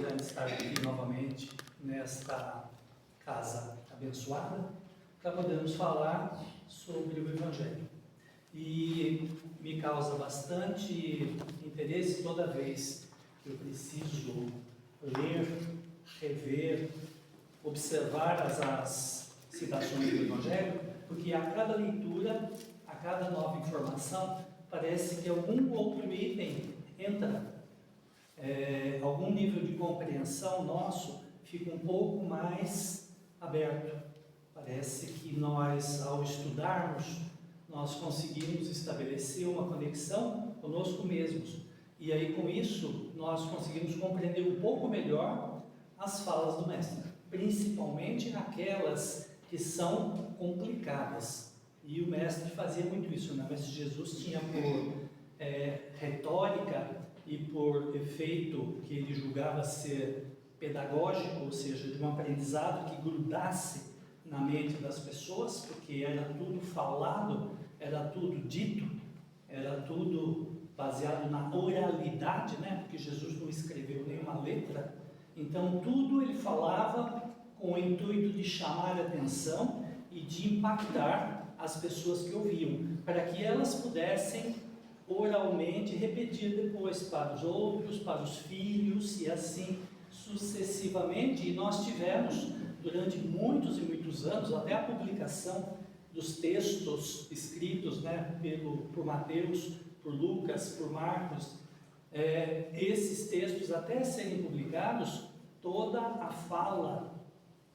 grande estar aqui novamente nesta casa abençoada para podermos falar sobre o Evangelho. E me causa bastante interesse toda vez que eu preciso ler, rever, observar as citações do Evangelho, porque a cada leitura, a cada nova informação, parece que algum outro item entra. Algum nível de compreensão nosso fica um pouco mais aberto. Parece que nós, ao estudarmos, nós conseguimos estabelecer uma conexão conosco mesmos. E aí, com isso, nós conseguimos compreender um pouco melhor as falas do Mestre, principalmente aquelas que são complicadas. E o Mestre fazia muito isso, né? O Mestre Jesus tinha por retórica e por efeito que ele julgava ser pedagógico, ou seja, de um aprendizado que grudasse na mente das pessoas, porque era tudo falado, era tudo dito, era tudo baseado na oralidade, né? Porque Jesus não escreveu nenhuma letra, então tudo ele falava com o intuito de chamar a atenção e de impactar as pessoas que ouviam, para que elas pudessem oralmente repetir depois para os outros, para os filhos e assim sucessivamente. E nós tivemos durante muitos e muitos anos até a publicação dos textos escritos, né, por Mateus, por Lucas, por Marcos. Esses textos, até serem publicados, toda a fala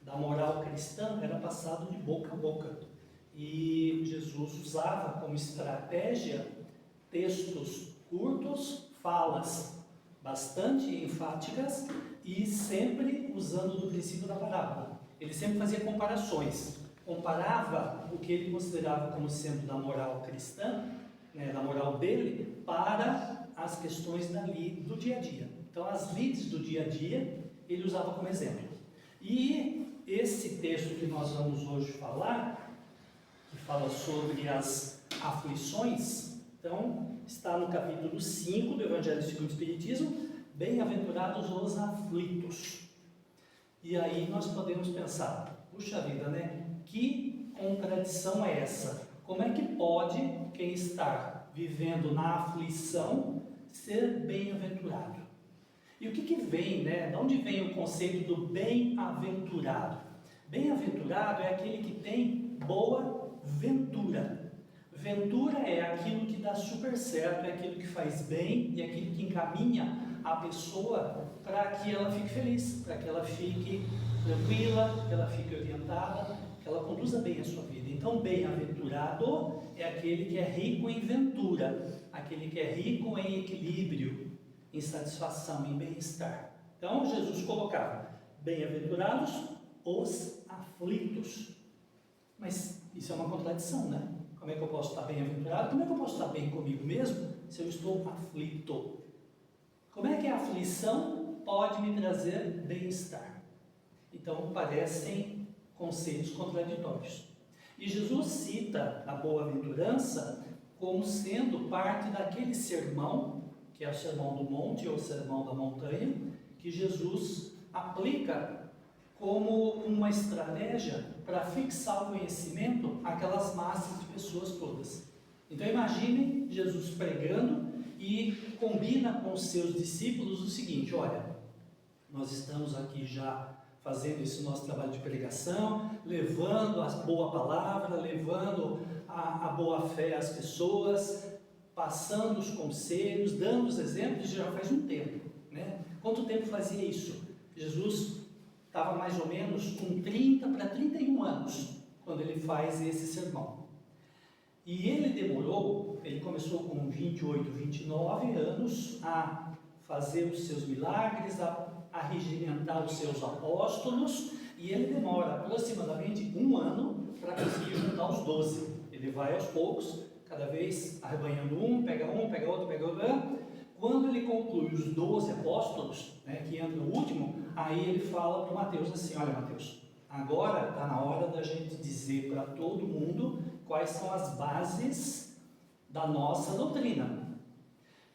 da moral cristã era passada de boca a boca, e Jesus usava como estratégia textos curtos, falas bastante enfáticas e sempre usando do princípio da parábola. Ele sempre fazia comparações, comparava o que ele considerava como sendo da moral cristã, né, da moral dele, para as questões do dia a dia. Então, as lides do dia a dia ele usava como exemplo. E esse texto que nós vamos hoje falar, que fala sobre as aflições, então está no capítulo 5 do Evangelho segundo o Espiritismo, bem-aventurados os aflitos. E aí nós podemos pensar, puxa vida, né? Que contradição é essa? Como é que pode quem está vivendo na aflição ser bem-aventurado? E o que vem, né? De onde vem o conceito do bem-aventurado? Bem-aventurado é aquele que tem boa ventura. Ventura é aquilo que dá super certo, é aquilo que faz bem e é aquilo que encaminha a pessoa para que ela fique feliz, para que ela fique tranquila, que ela fique orientada, que ela conduza bem a sua vida. Então, bem-aventurado é aquele que é rico em ventura, aquele que é rico em equilíbrio, em satisfação, em bem-estar. Então, Jesus colocava: bem-aventurados os aflitos. Mas isso é uma contradição, né? Como é que eu posso estar bem-aventurado? Como é que eu posso estar bem comigo mesmo se eu estou aflito? Como é que a aflição pode me trazer bem-estar? Então, parecem conceitos contraditórios. E Jesus cita a boa-aventurança como sendo parte daquele sermão, que é o Sermão do Monte ou o Sermão da Montanha, que Jesus aplica como uma estratégia para fixar o conhecimento àquelas massas de pessoas todas. Então imagine Jesus pregando e combina com os seus discípulos o seguinte: olha, nós estamos aqui já fazendo esse nosso trabalho de pregação, levando a boa palavra, levando a boa fé às pessoas, passando os conselhos, dando os exemplos, já faz um tempo, né? Quanto tempo fazia isso? Jesus estava mais ou menos com 30 para 31 anos, quando ele faz esse sermão. E ele começou com 28, 29 anos a fazer os seus milagres, a regimentar os seus apóstolos, e ele demora aproximadamente um ano para conseguir juntar os 12. Ele vai aos poucos, cada vez arrebanhando um, pega outro, pega outro. Quando ele conclui os 12 apóstolos, né, que entra o último, aí ele fala para Mateus assim: olha, Mateus, agora está na hora da gente dizer para todo mundo quais são as bases da nossa doutrina,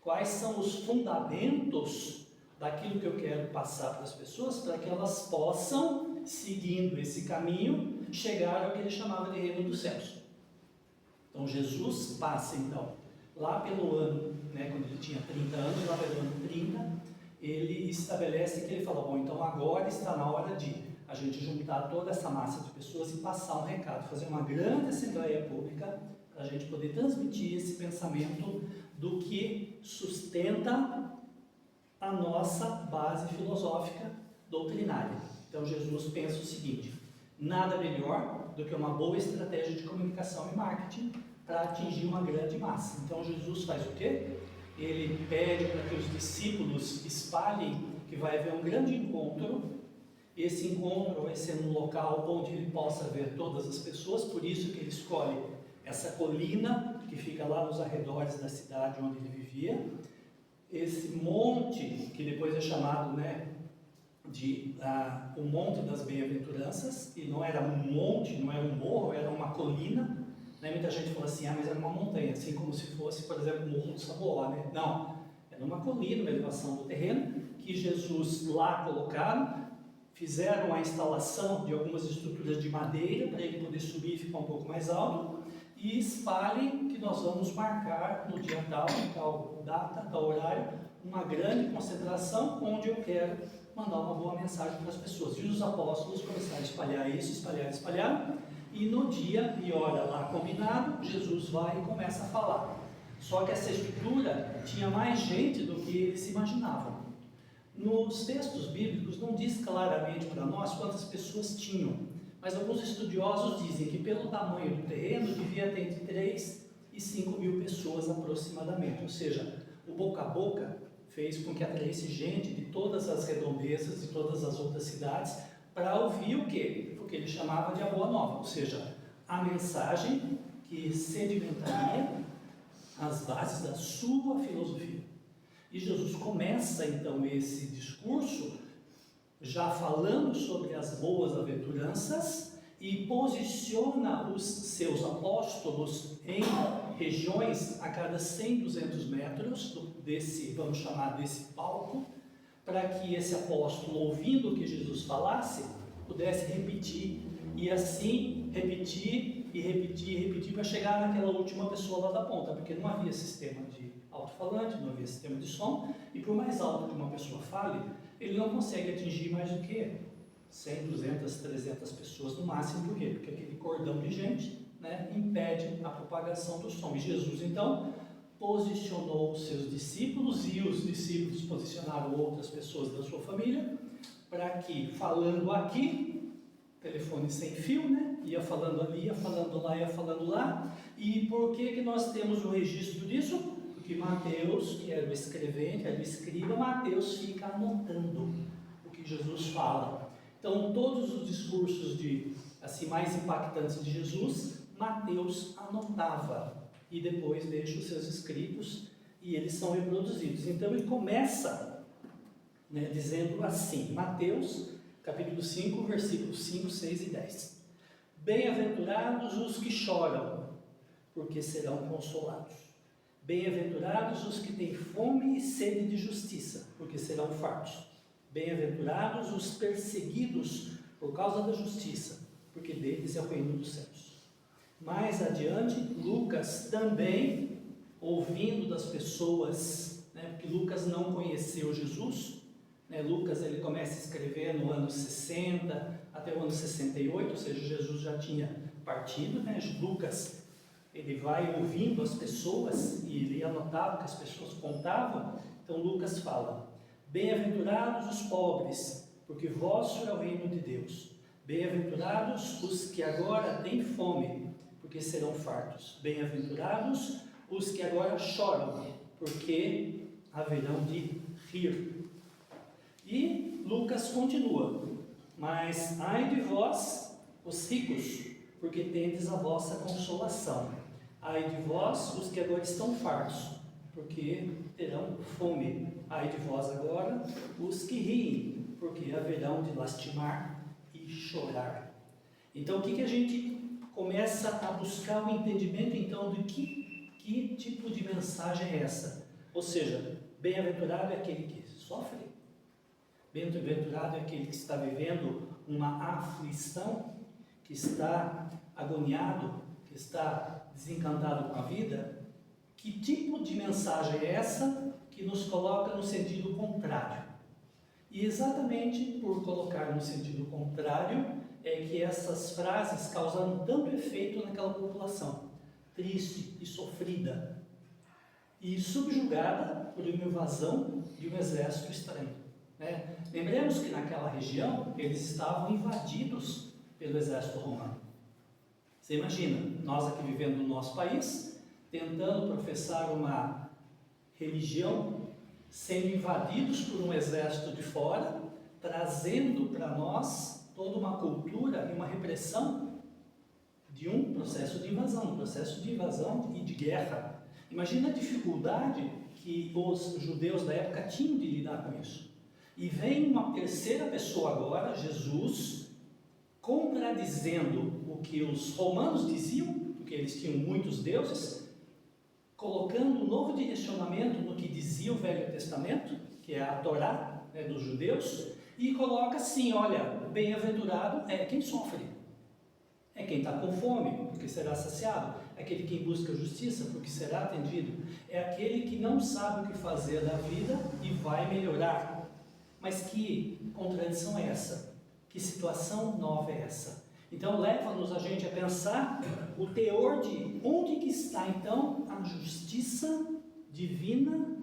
quais são os fundamentos daquilo que eu quero passar para as pessoas, para que elas possam, seguindo esse caminho, chegar ao que ele chamava de reino dos céus. Então Jesus passa então, lá pelo ano, quando ele tinha 30 anos, lá pelo ano 30, ele estabelece que ele fala, bom, então agora está na hora de a gente juntar toda essa massa de pessoas e passar um recado, fazer uma grande assembleia pública, para a gente poder transmitir esse pensamento do que sustenta a nossa base filosófica doutrinária. Então Jesus pensa o seguinte, nada melhor do que uma boa estratégia de comunicação e marketing para atingir uma grande massa. Então Jesus faz o quê? Ele pede para que os discípulos espalhem que vai haver um grande encontro. Esse encontro vai ser num local onde ele possa ver todas as pessoas, por isso que ele escolhe essa colina que fica lá nos arredores da cidade onde ele vivia. Esse monte, que depois é chamado de o Monte das Bem-aventuranças, e não era um monte, não era um morro, era uma colina. Muita gente fala assim, mas era uma montanha, assim como se fosse, por exemplo, o Morro do Saboá, Não, era uma colina, uma elevação do terreno, que Jesus lá colocaram, fizeram a instalação de algumas estruturas de madeira, para ele poder subir e ficar um pouco mais alto, e espalhem que nós vamos marcar no dia tal data, tal horário, uma grande concentração, onde eu quero mandar uma boa mensagem para as pessoas. E os apóstolos começaram a espalhar isso, espalhar, e no dia e hora lá combinado, Jesus vai e começa a falar. Só que essa estrutura tinha mais gente do que eles imaginavam. Nos textos bíblicos não diz claramente para nós quantas pessoas tinham, mas alguns estudiosos dizem que pelo tamanho do terreno devia ter entre 3 e 5 mil pessoas aproximadamente, ou seja, o boca a boca fez com que atraísse gente de todas as redondezas, de todas as outras cidades, para ouvir o quê? O que ele chamava de a boa nova, ou seja, a mensagem que sedimentaria as bases da sua filosofia. E Jesus começa então esse discurso já falando sobre as boas aventuranças e posiciona os seus apóstolos em regiões a cada 100, 200 metros desse, vamos chamar desse palco, para que esse apóstolo, ouvindo o que Jesus falasse, pudesse repetir, e assim repetir para chegar naquela última pessoa lá da ponta, porque não havia sistema de alto-falante, não havia sistema de som, e por mais alto que uma pessoa fale, ele não consegue atingir mais do que 100, 200, 300 pessoas no máximo. Por quê? Porque aquele cordão de gente impede a propagação do som. E Jesus então posicionou os seus discípulos, e os discípulos posicionaram outras pessoas da sua família, para que, falando aqui, telefone sem fio, ia falando ali, ia falando lá, ia falando lá. E por que nós temos o registro disso? Porque Mateus, que era o escrevente, era o escriba, Mateus fica anotando o que Jesus fala. Então, todos os discursos mais impactantes de Jesus, Mateus anotava e depois deixa os seus escritos e eles são reproduzidos. Então, ele começa dizendo assim, Mateus, capítulo 5, versículos 5, 6 e 10. Bem-aventurados os que choram, porque serão consolados. Bem-aventurados os que têm fome e sede de justiça, porque serão fartos. Bem-aventurados os perseguidos por causa da justiça, porque deles é o reino dos céus. Mais adiante, Lucas também, ouvindo das pessoas, porque Lucas não conheceu Jesus, Lucas ele começa a escrever no ano 60 até o ano 68, ou seja, Jesus já tinha partido, Lucas ele vai ouvindo as pessoas e ele anotava o que as pessoas contavam. Então Lucas fala: bem-aventurados os pobres, porque vosso é o reino de Deus. Bem-aventurados os que agora têm fome, porque serão fartos. Bem-aventurados os que agora choram, porque haverão de rir. E Lucas continua: mas ai de vós, os ricos, porque tendes a vossa consolação. Ai de vós, os que agora estão fartos, porque terão fome. Ai de vós agora, os que riem, porque haverão de lastimar e chorar. Então, o que a gente começa a buscar o entendimento, então, de que tipo de mensagem é essa? Ou seja, bem-aventurado é aquele que sofre, Bem-aventurado é aquele que está vivendo uma aflição, que está agoniado, que está desencantado com a vida. Que tipo de mensagem é essa que nos coloca no sentido contrário? E exatamente por colocar no sentido contrário é que essas frases causaram tanto efeito naquela população, triste e sofrida, e subjugada por uma invasão de um exército estranho. Lembremos que naquela região eles estavam invadidos pelo exército romano. Você imagina, nós aqui vivendo no nosso país, tentando professar uma religião, sendo invadidos por um exército de fora, trazendo para nós toda uma cultura e uma repressão de um processo de invasão e de guerra. Imagina a dificuldade que os judeus da época tinham de lidar com isso. E vem uma terceira pessoa agora, Jesus, contradizendo o que os romanos diziam, porque eles tinham muitos deuses, colocando um novo direcionamento no que dizia o Velho Testamento, que é a Torá, dos judeus, e coloca assim: olha, bem-aventurado é quem sofre, é quem está com fome, porque será saciado, é aquele que busca justiça, porque será atendido, é aquele que não sabe o que fazer da vida e vai melhorar. Mas que contradição é essa? Que situação nova é essa? Então leva-nos a gente a pensar o teor de onde que está então a justiça divina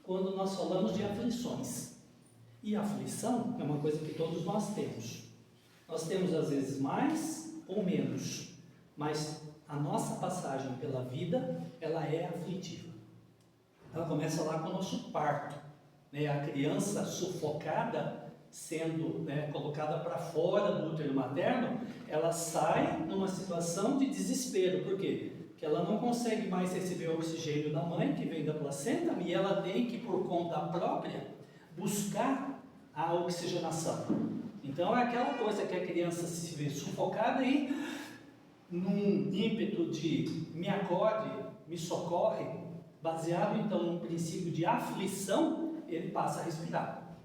quando nós falamos de aflições. E a aflição é uma coisa que todos nós temos. Nós temos às vezes mais ou menos, mas a nossa passagem pela vida, ela é aflitiva. Ela começa lá com o nosso parto, a criança sufocada, sendo colocada para fora do útero materno, ela sai numa situação de desespero. Por quê? Porque ela não consegue mais receber o oxigênio da mãe, que vem da placenta, e ela tem que, por conta própria, buscar a oxigenação. Então é aquela coisa que a criança se vê sufocada e, num ímpeto de me acode, me socorre, baseado então num princípio de aflição, ele passa a respirar.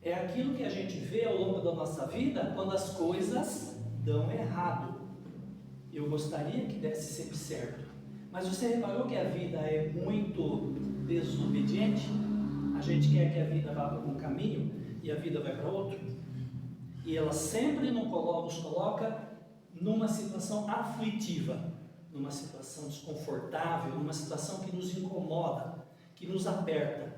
É aquilo que a gente vê ao longo da nossa vida quando as coisas dão errado. Eu gostaria que desse sempre certo, mas você reparou que a vida é muito desobediente? A gente quer que a vida vá para um caminho e a vida vai para outro, e ela sempre nos coloca numa situação aflitiva, numa situação desconfortável, numa situação que nos incomoda, que nos aperta.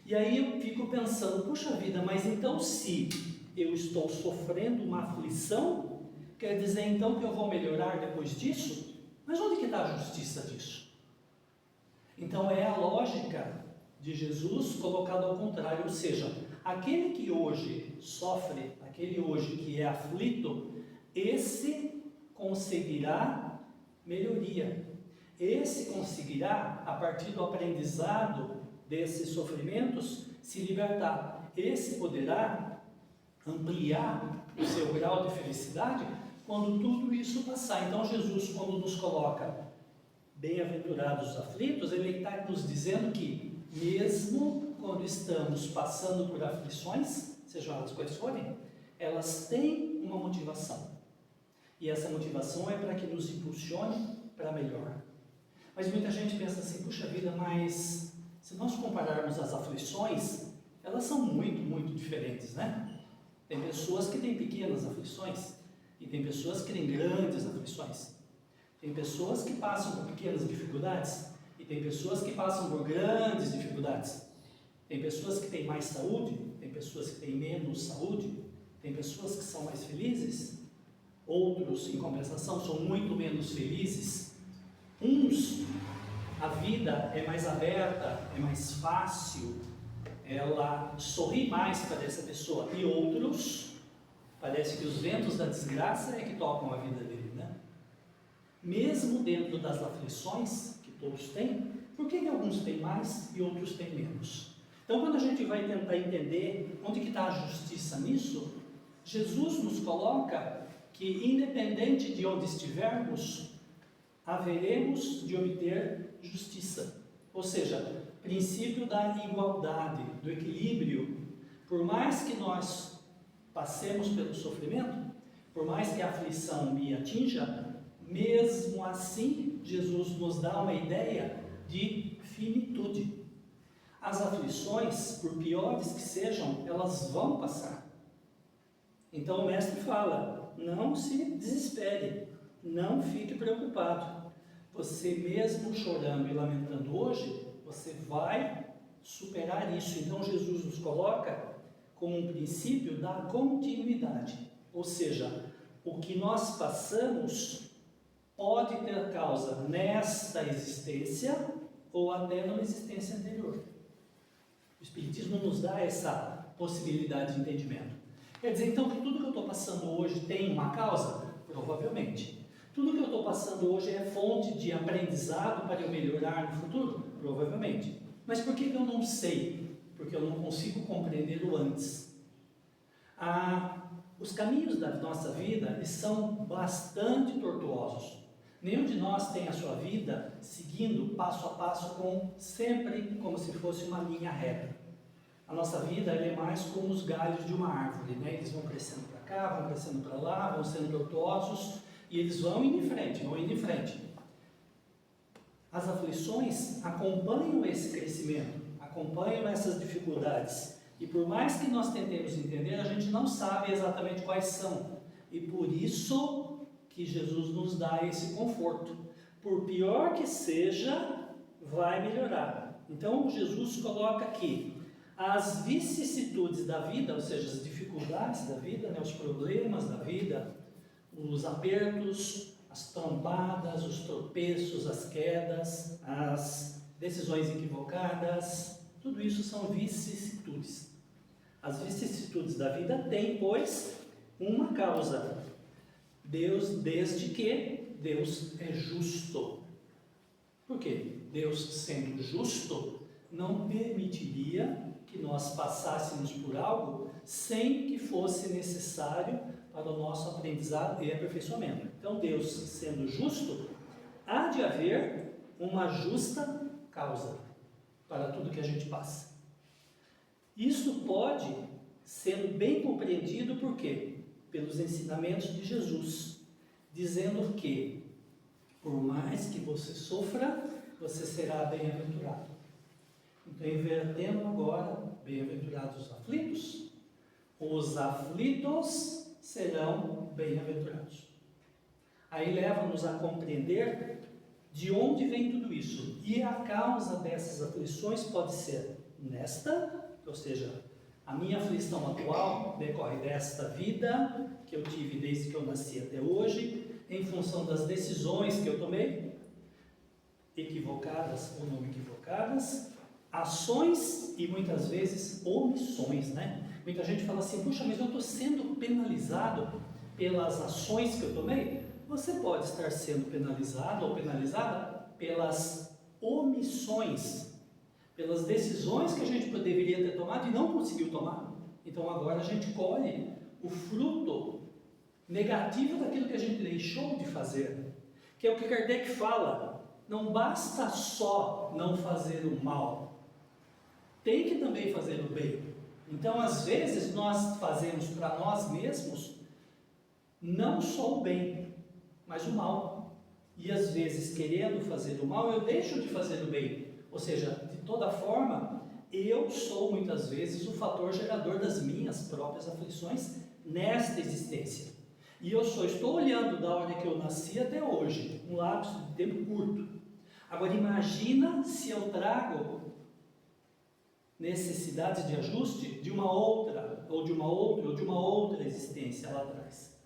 E aí eu fico pensando, puxa vida, mas então se eu estou sofrendo uma aflição, quer dizer então que eu vou melhorar depois disso? Mas onde que está a justiça disso? Então é a lógica de Jesus colocado ao contrário, ou seja, aquele que hoje sofre, aquele hoje que é aflito, esse conseguirá melhoria. Esse conseguirá, a partir do aprendizado desses sofrimentos, se libertar. Esse poderá ampliar o seu grau de felicidade quando tudo isso passar. Então Jesus, quando nos coloca bem-aventurados os aflitos, ele está nos dizendo que mesmo quando estamos passando por aflições, sejam elas quais forem, elas têm uma motivação. E essa motivação é para que nos impulsione para melhor. Mas muita gente pensa assim, puxa vida, mas se nós compararmos as aflições, elas são muito, muito diferentes, né? Tem pessoas que têm pequenas aflições e tem pessoas que têm grandes aflições. Tem pessoas que passam por pequenas dificuldades e tem pessoas que passam por grandes dificuldades. Tem pessoas que têm mais saúde, tem pessoas que têm menos saúde, tem pessoas que são mais felizes, outros, em compensação, são muito menos felizes. Uns, a vida é mais aberta, é mais fácil, ela sorri mais para essa pessoa, e outros, parece que os ventos da desgraça é que tocam a vida dele, né? Mesmo dentro das aflições que todos têm, por que alguns têm mais e outros têm menos? Então, quando a gente vai tentar entender onde que está a justiça nisso, Jesus nos coloca que, independente de onde estivermos, haveremos de obter justiça. Ou seja, princípio da igualdade, do equilíbrio, Por mais que nós passemos pelo sofrimento, por mais que a aflição me atinja, mesmo assim, Jesus nos dá uma ideia de finitude. As aflições, por piores que sejam, elas vão passar. Então o mestre fala, não se desespere, não fique preocupado. Você mesmo chorando e lamentando hoje, você vai superar isso. Então Jesus nos coloca como um princípio da continuidade. Ou seja, o que nós passamos pode ter causa nesta existência ou até numa existência anterior. O Espiritismo nos dá essa possibilidade de entendimento. Quer dizer, então, que tudo que eu estou passando hoje tem uma causa? Provavelmente. Tudo que eu estou passando hoje é fonte de aprendizado para eu melhorar no futuro? Provavelmente. Mas por que eu não sei? Porque eu não consigo compreender o antes. Os caminhos da nossa vida são bastante tortuosos. Nenhum de nós tem a sua vida seguindo passo a passo, sempre como se fosse uma linha reta. A nossa vida é mais como os galhos de uma árvore, né? Eles vão crescendo para cá, vão crescendo para lá, vão sendo tortuosos e eles vão indo em frente. As aflições acompanham esse crescimento, acompanham essas dificuldades. E por mais que nós tentemos entender, a gente não sabe exatamente quais são. E por isso que Jesus nos dá esse conforto. Por pior que seja, vai melhorar. Então Jesus coloca aqui as vicissitudes da vida, ou seja, as dificuldades da vida, né, os problemas da vida, os apertos, as trombadas, os tropeços, as quedas, as decisões equivocadas, tudo isso são vicissitudes. As vicissitudes da vida têm, pois, uma causa. Desde que Deus é justo. Por quê? Deus, sendo justo, não permitiria que nós passássemos por algo sem que fosse necessário para o nosso aprendizado e aperfeiçoamento. Então, Deus, sendo justo, há de haver uma justa causa para tudo que a gente passa. Isso pode ser bem compreendido por quê? Pelos ensinamentos de Jesus, dizendo que, por mais que você sofra, você será bem-aventurado. Então, invertendo agora, bem-aventurados os aflitos serão bem-aventurados. Aí leva-nos a compreender de onde vem tudo isso. E a causa dessas aflições pode ser ou seja, a minha aflição atual decorre desta vida que eu tive desde que eu nasci até hoje, em função das decisões que eu tomei, equivocadas ou não equivocadas, ações e muitas vezes omissões, né? Muita gente fala assim, puxa, mas eu estou sendo penalizado pelas ações que eu tomei. Você pode estar sendo penalizado ou penalizada pelas omissões, pelas decisões que a gente deveria ter tomado e não conseguiu tomar. Então agora a gente colhe o fruto negativo daquilo que a gente deixou de fazer, que é o que Kardec fala, não basta só não fazer o mal, tem que também fazer o bem. Então às vezes nós fazemos para nós mesmos não só o bem, mas o mal, e às vezes querendo fazer o mal eu deixo de fazer o bem, ou seja, de toda forma eu sou muitas vezes o fator gerador das minhas próprias aflições nesta existência. E eu só estou olhando da hora que eu nasci até hoje, um lapso de tempo curto. Agora imagina se eu trago necessidades de ajuste de uma outra existência lá atrás.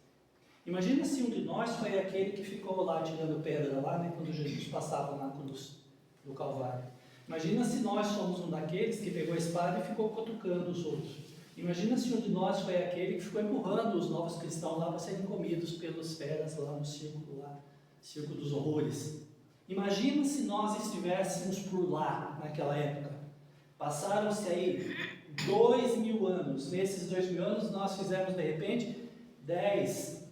Imagina se um de nós foi aquele que ficou lá tirando pedra lá, né, quando Jesus passava na cruz do Calvário. Imagina se nós somos um daqueles que pegou a espada e ficou cutucando os outros. Imagina se um de nós foi aquele que ficou empurrando os novos cristãos lá para serem comidos pelas feras lá no circo dos horrores. Imagina se nós estivéssemos por lá naquela época. Passaram-se aí 2000 anos. Nesses 2000 anos nós fizemos de repente 10,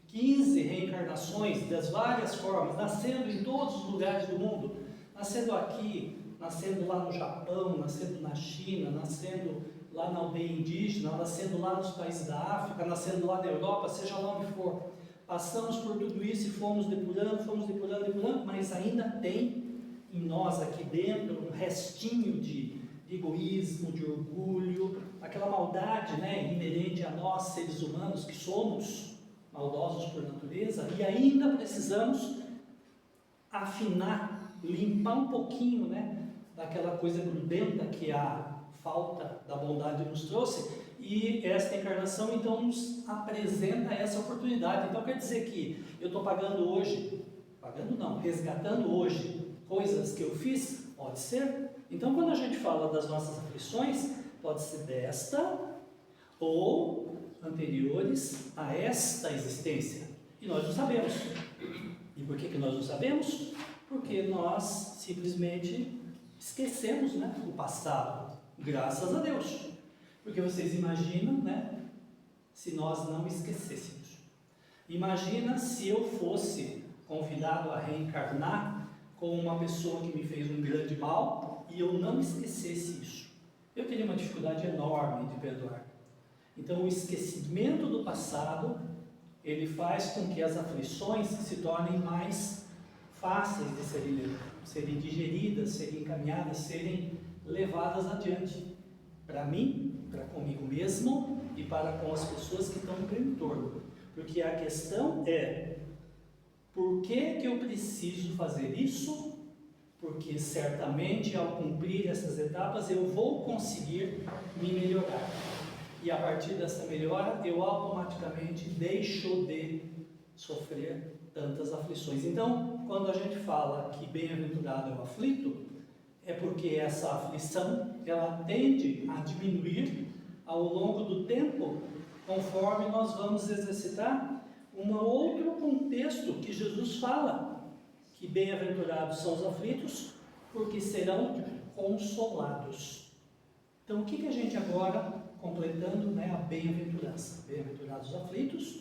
15 reencarnações das várias formas, nascendo em todos os lugares do mundo, nascendo aqui, nascendo lá no Japão, nascendo na China, nascendo lá na aldeia indígena, nascendo lá nos países da África, nascendo lá na Europa, seja lá onde for. Passamos por tudo isso e fomos depurando, mas ainda tem em nós aqui dentro um restinho de egoísmo, de orgulho, aquela maldade, né, inerente a nós, seres humanos, que somos maldosos por natureza, e ainda precisamos afinar, limpar um pouquinho, né, daquela coisa grudenta que a falta da bondade nos trouxe, e esta encarnação então nos apresenta essa oportunidade. Então quer dizer que eu estou pagando hoje, resgatando hoje coisas que eu fiz? Pode ser. Então quando a gente fala das nossas aflições, pode ser desta ou anteriores a esta existência, e nós não sabemos. E por que nós não sabemos? Porque nós simplesmente esquecemos, né, o passado, graças a Deus. Porque vocês imaginam, né, se nós não esquecêssemos. Imagina se eu fosse convidado a reencarnar com uma pessoa que me fez um grande mal e eu não esquecesse isso. Eu teria uma dificuldade enorme de perdoar. Então o esquecimento do passado, ele faz com que as aflições se tornem mais fáceis de serem digeridas, serem encaminhadas, serem levadas adiante. Para mim, para comigo mesmo e para com as pessoas que estão no meu entorno. Porque a questão é, por que eu preciso fazer isso? Porque certamente ao cumprir essas etapas eu vou conseguir me melhorar. E a partir dessa melhora eu automaticamente deixo de sofrer tantas aflições. Então, quando a gente fala que bem-aventurado é o aflito, é porque essa aflição, ela tende a diminuir ao longo do tempo, conforme nós vamos exercitar um outro contexto que Jesus fala, que bem-aventurados são os aflitos, porque serão consolados. Então, o que a gente agora, completando, né, a bem-aventurança? Bem-aventurados os aflitos,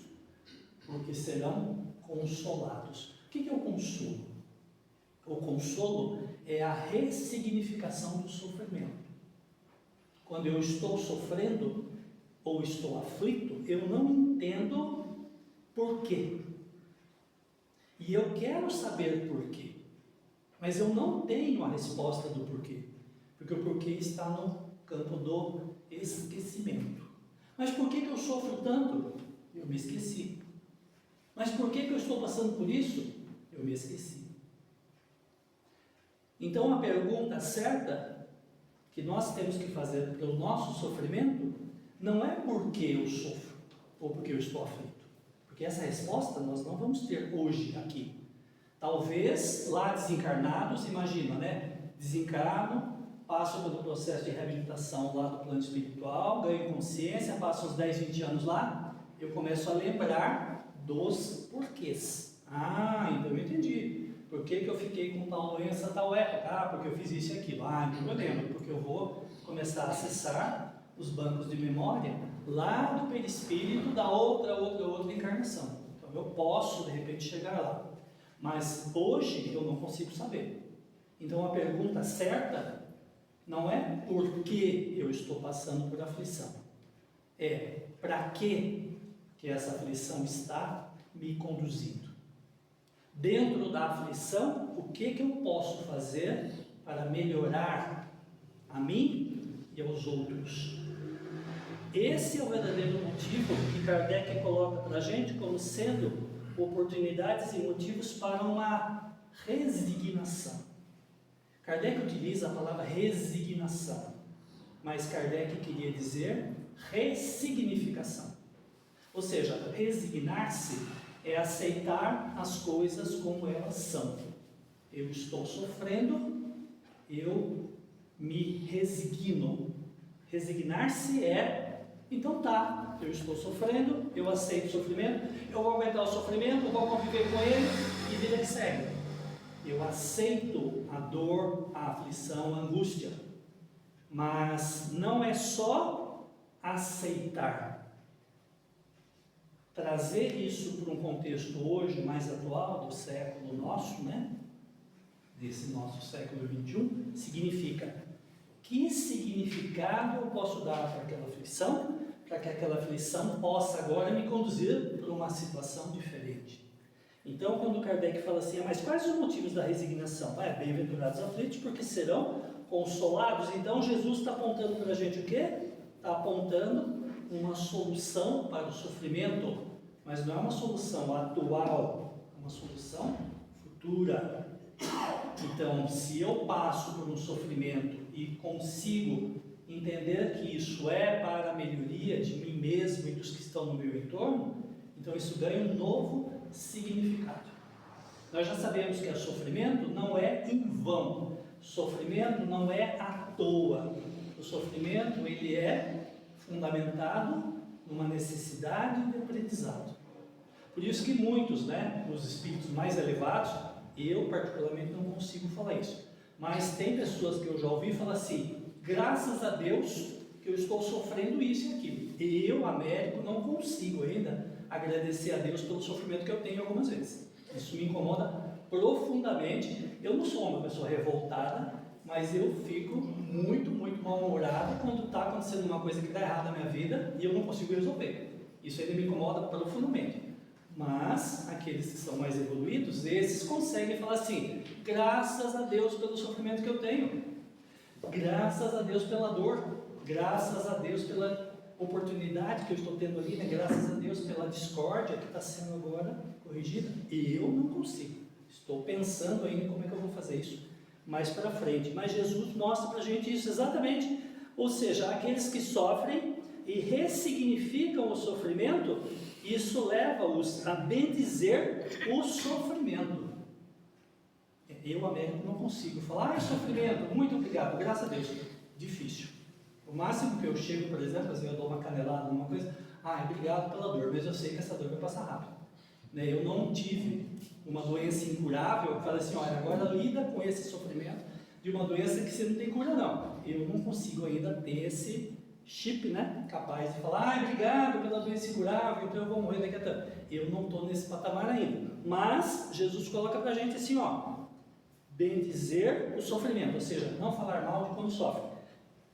porque serão consolados. O que é o consolo? O consolo é a ressignificação do sofrimento. Quando eu estou sofrendo ou estou aflito, eu não entendo por quê. E eu quero saber por quê. Mas eu não tenho a resposta do porquê. Porque o porquê está no campo do esquecimento. Mas por que eu sofro tanto? Eu me esqueci. Mas por que eu estou passando por isso? Eu me esqueci. Então a pergunta certa que nós temos que fazer pelo nosso sofrimento não é por que eu sofro ou porque eu estou aflito, porque essa resposta nós não vamos ter hoje aqui. Talvez lá desencarnados, imagina, né? Desencarno, passo pelo processo de reabilitação lá do plano espiritual, ganho consciência, passo uns 10, 20 anos lá, eu começo a lembrar dos porquês. Então eu entendi. Por que eu fiquei com tal doença tal época? Porque eu fiz isso e aquilo. Então eu lembro, porque eu vou começar a acessar os bancos de memória lá do perispírito da outra encarnação. Então eu posso, de repente, chegar lá. Mas hoje eu não consigo saber. Então a pergunta certa não é por que eu estou passando por aflição. É para que essa aflição está me conduzindo. Dentro da aflição, o que eu posso fazer para melhorar a mim e aos outros? Esse é o verdadeiro motivo que Kardec coloca para a gente como sendo oportunidades e motivos para uma resignação. Kardec utiliza a palavra resignação, mas Kardec queria dizer ressignificação. Ou seja, resignar-se é aceitar as coisas como elas são. Eu estou sofrendo, eu me resigno. Resignar-se é, então tá, eu estou sofrendo, eu aceito o sofrimento, eu vou aguentar o sofrimento, vou conviver com ele e vida que segue. Eu aceito a dor, a aflição, a angústia. Mas não é só aceitar. Trazer isso para um contexto hoje mais atual do século nosso, né? Desse nosso século XXI, significa Que significado eu posso dar para aquela aflição, para que aquela aflição possa agora me conduzir para uma situação diferente? Então, quando Kardec fala assim, mas quais os motivos da resignação? Bem-aventurados os aflitos, porque serão consolados. Então, Jesus está apontando para a gente o quê? Está apontando uma solução para o sofrimento, mas não é uma solução atual, é uma solução futura. Então, se eu passo por um sofrimento e consigo entender que isso é para a melhoria de mim mesmo e dos que estão no meu entorno, então isso ganha um novo significado. Nós já sabemos que o sofrimento não é em vão, sofrimento não é à toa, o sofrimento ele é fundamentado numa necessidade de aprendizado. Por isso que muitos, os espíritos mais elevados, eu particularmente não consigo falar isso, mas tem pessoas que eu já ouvi falar assim, graças a Deus que eu estou sofrendo isso e aquilo. Eu, Américo, não consigo ainda agradecer a Deus pelo sofrimento que eu tenho algumas vezes. Isso me incomoda profundamente. Eu não sou uma pessoa revoltada, mas eu fico muito, muito mal-humorado quando está acontecendo uma coisa que está errada na minha vida e eu não consigo resolver. Isso ainda me incomoda profundamente. Mas aqueles que são mais evoluídos, esses conseguem falar assim, graças a Deus pelo sofrimento que eu tenho, graças a Deus pela dor, graças a Deus pela oportunidade que eu estou tendo ali, graças a Deus pela discórdia que está sendo agora corrigida. E eu não consigo, estou pensando ainda como é que eu vou fazer isso mais para frente, mas Jesus mostra para a gente isso exatamente, ou seja, aqueles que sofrem e ressignificam o sofrimento, isso leva-os a bendizer o sofrimento. Eu, Américo, não consigo falar, sofrimento, muito obrigado, graças a Deus, difícil. O máximo que eu chego, por exemplo, assim, eu dou uma canelada, alguma coisa, obrigado pela dor, mas eu sei que essa dor vai passar rápido. Eu não tive uma doença incurável, que fala assim, olha, agora lida com esse sofrimento de uma doença que você não tem cura, não. Eu não consigo ainda ter esse chip, capaz de falar, obrigado pela doença incurável, então eu vou morrer daqui a tanto. Eu não estou nesse patamar ainda. Mas Jesus coloca para a gente assim, bendizer o sofrimento, ou seja, não falar mal de quando sofre.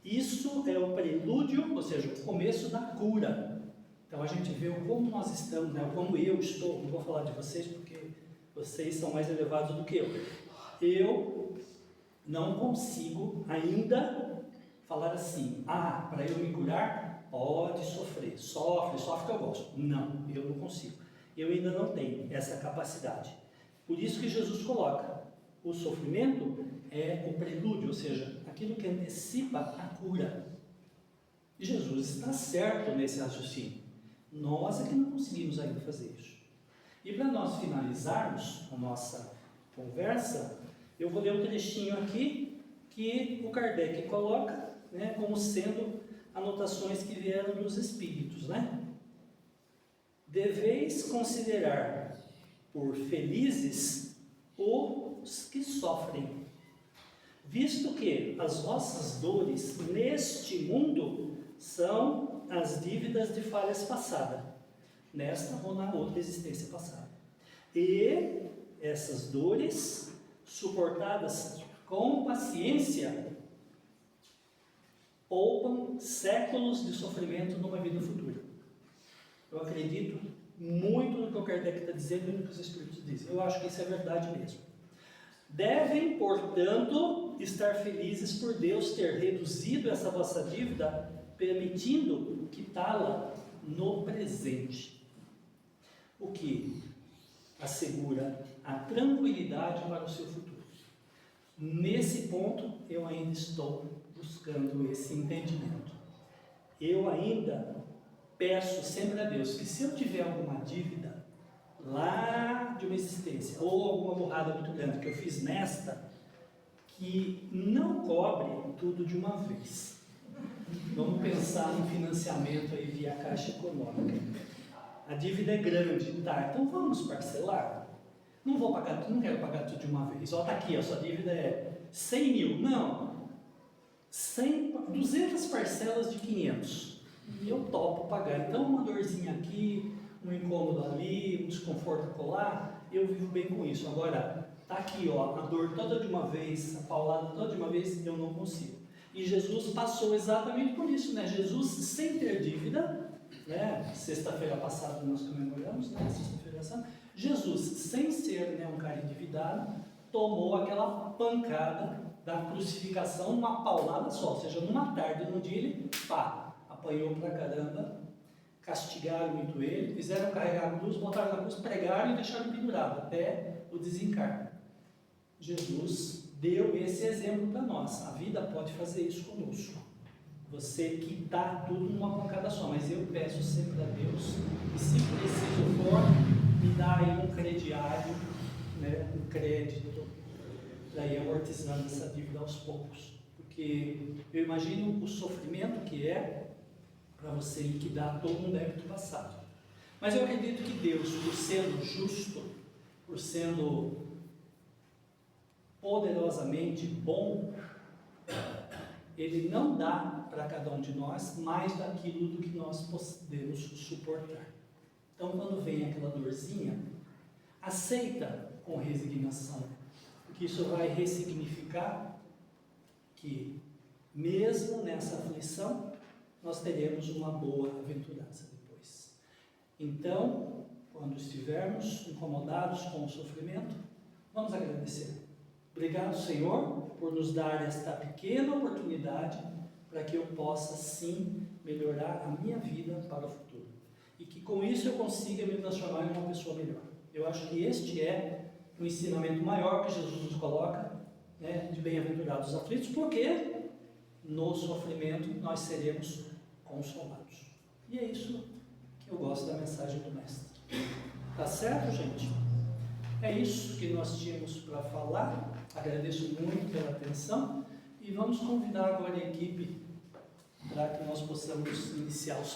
Isso é o prelúdio, ou seja, o começo da cura. Então a gente vê como nós estamos, como eu estou, não vou falar de vocês porque vocês são mais elevados do que eu. Eu não consigo ainda falar assim, para eu me curar, pode sofrer, sofre que eu gosto. Não, eu não consigo. Eu ainda não tenho essa capacidade. Por isso que Jesus coloca, o sofrimento é o prelúdio, ou seja, aquilo que antecipa a cura. E Jesus está certo nesse raciocínio. Nós é que não conseguimos ainda fazer isso. E para nós finalizarmos a nossa conversa, eu vou ler um trechinho aqui que o Kardec coloca, como sendo anotações que vieram dos Espíritos, Deveis considerar por felizes os que sofrem, visto que as vossas dores neste mundo são as dívidas de falhas passadas, nesta ou na outra existência passada. E essas dores, suportadas com paciência, poupam séculos de sofrimento numa vida futura. Eu acredito muito no que o Kardec está dizendo e no que os Espíritos dizem. Eu acho que isso é verdade mesmo. Devem, portanto, estar felizes por Deus ter reduzido essa vossa dívida, permitindo quitá-la no presente, o que assegura a tranquilidade para o seu futuro. Nesse ponto, eu ainda estou buscando esse entendimento. Eu ainda peço sempre a Deus que, se eu tiver alguma dívida lá de uma existência, ou alguma burrada muito grande que eu fiz nesta, que não cobre tudo de uma vez. Vamos pensar no financiamento aí via Caixa Econômica. A dívida é grande, então vamos parcelar. Não quero pagar tudo de uma vez. Está aqui, a sua dívida é 100 mil. Não, 200 parcelas de 500. E eu topo pagar. Então uma dorzinha aqui, um incômodo ali, um desconforto acolá, eu vivo bem com isso. Agora, está aqui, a dor toda de uma vez, a paulada toda de uma vez, eu não consigo. E Jesus passou exatamente por isso, né? Jesus, sem ter dívida, né? Sexta-feira passada nós comemoramos, né? Sexta-feira santa. Jesus, sem ser, né, um cara endividado, tomou aquela pancada da crucificação numa paulada só, ou seja, numa tarde, num dia ele, pá, apanhou pra caramba, castigaram muito ele, fizeram carregar a cruz, botaram na cruz, pregaram e deixaram pendurado até o desencarne. Jesus deu esse exemplo para nós. A vida pode fazer isso conosco. Você quitar tudo numa pancada só, mas eu peço sempre a Deus que, se preciso for, me dá aí um crediário, né, um crédito, para ir amortizando essa dívida aos poucos. Porque eu imagino o sofrimento que é para você liquidar todo um débito passado. Mas eu acredito que Deus, por sendo justo, por sendo poderosamente bom, Ele não dá para cada um de nós mais daquilo do que nós podemos suportar. Então, quando vem aquela dorzinha, aceita com resignação, porque isso vai ressignificar que, mesmo nessa aflição, nós teremos uma boa aventurança depois. Então, quando estivermos incomodados com o sofrimento, vamos agradecer. Obrigado, Senhor, por nos dar esta pequena oportunidade para que eu possa, sim, melhorar a minha vida para o futuro. E que com isso eu consiga me transformar em uma pessoa melhor. Eu acho que este é o ensinamento maior que Jesus nos coloca, né, de bem-aventurados os aflitos, porque no sofrimento nós seremos consolados. E é isso que eu gosto da mensagem do Mestre. Tá certo, gente? É isso que nós tínhamos para falar. Agradeço muito pela atenção e vamos convidar agora a equipe para que nós possamos iniciar os